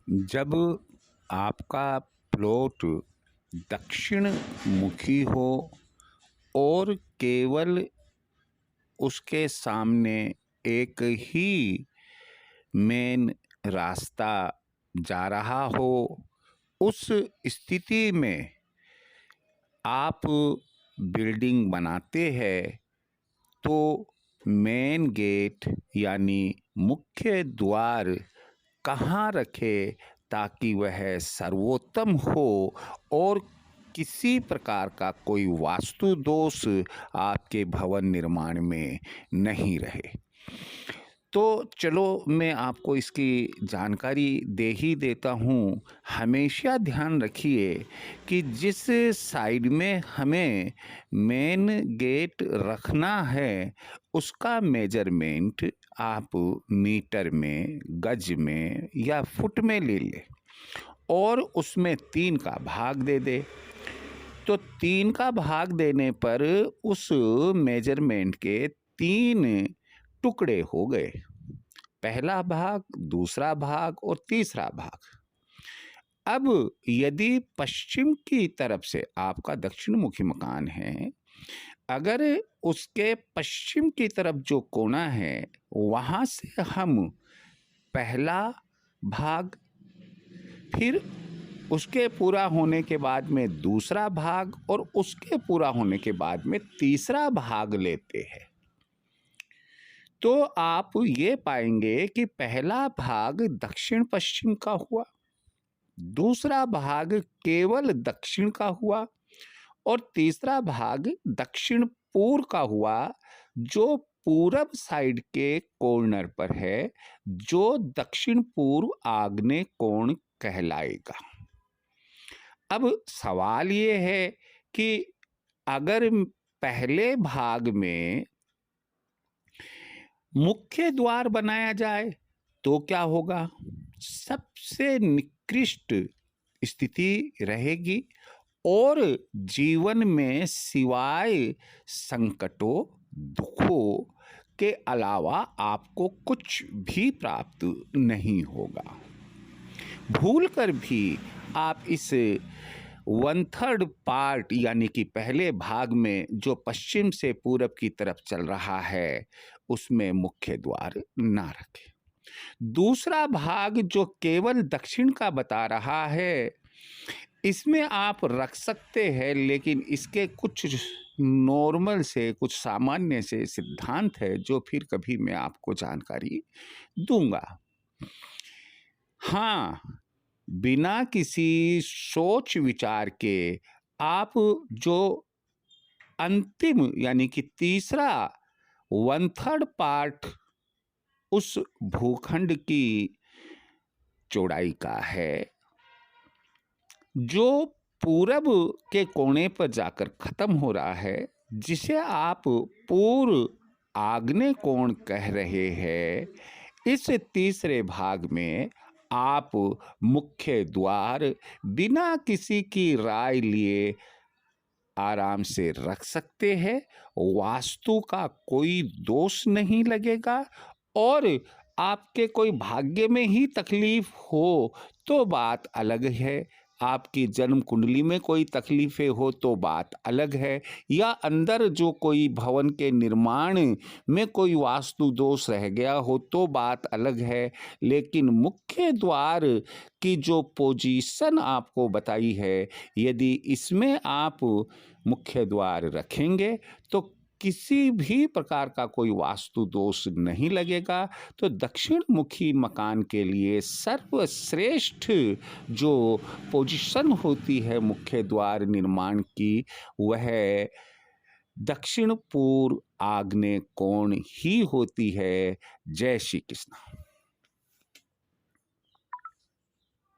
जब आपका प्लॉट दक्षिण मुखी हो और केवल उसके सामने एक ही मेन रास्ता जा रहा हो, उस स्थिति में आप बिल्डिंग बनाते हैं तो मेन गेट यानी मुख्य द्वार कहाँ रखें ताकि वह सर्वोत्तम हो और किसी प्रकार का कोई वास्तु दोष आपके भवन निर्माण में नहीं रहे। तो चलो मैं आपको इसकी जानकारी दे ही देता हूँ। हमेशा ध्यान रखिए कि जिस साइड में हमें मेन गेट रखना है उसका मेजरमेंट आप मीटर में, गज में या फुट में ले ले और उसमें 3 का भाग दे दे। तो 3 का भाग देने पर उस मेजरमेंट के 3 टुकड़े हो गए, पहला भाग, दूसरा भाग और तीसरा भाग। अब यदि पश्चिम की तरफ से आपका दक्षिण मुखी मकान है, अगर उसके पश्चिम की तरफ जो कोना है वहां से हम पहला भाग, फिर उसके पूरा होने के बाद में दूसरा भाग और उसके पूरा होने के बाद में तीसरा भाग लेते हैं, तो आप ये पाएंगे कि पहला भाग दक्षिण पश्चिम का हुआ, दूसरा भाग केवल दक्षिण का हुआ और तीसरा भाग दक्षिण पूर्व का हुआ, जो पूरब साइड के कॉर्नर पर है, जो दक्षिण पूर्व आग्नेय कोण कहलाएगा। अब सवाल ये है कि अगर पहले भाग में मुख्य द्वार बनाया जाए तो क्या होगा? सबसे निकृष्ट स्थिति रहेगी और जीवन में सिवाय संकटों, दुखों के अलावा आपको कुछ भी प्राप्त नहीं होगा। भूलकर भी आप इस 1/3 पार्ट यानी कि पहले भाग में जो पश्चिम से पूरब की तरफ चल रहा है उसमें मुख्य द्वार ना रखें। दूसरा भाग जो केवल दक्षिण का बता रहा है, इसमें आप रख सकते हैं, लेकिन इसके कुछ नॉर्मल से, कुछ सामान्य से सिद्धांत है जो फिर कभी मैं आपको जानकारी दूंगा। हाँ, बिना किसी सोच विचार के आप जो अंतिम यानी कि तीसरा 1/3 पार्ट उस भूखंड की चौड़ाई का है, जो पूरब के कोने पर जाकर खत्म हो रहा है, जिसे आप पूर्व आग्नेय कोण कह रहे हैं, इस तीसरे भाग में आप मुख्य द्वार बिना किसी की राय लिए आराम से रख सकते हैं। वास्तु का कोई दोष नहीं लगेगा और आपके कोई भाग्य में ही तकलीफ हो तो बात अलग है, आपकी जन्म कुंडली में कोई तकलीफें हो तो बात अलग है, या अंदर जो कोई भवन के निर्माण में कोई वास्तु दोष रह गया हो तो बात अलग है। लेकिन मुख्य द्वार की जो पोजीशन आपको बताई है, यदि इसमें आप मुख्य द्वार रखेंगे तो किसी भी प्रकार का कोई वास्तु दोष नहीं लगेगा। तो दक्षिण मुखी मकान के लिए सर्वश्रेष्ठ जो पोजीशन होती है मुख्य द्वार निर्माण की, वह दक्षिण पूर्व आग्नेय कोण ही होती है। जय श्री कृष्ण।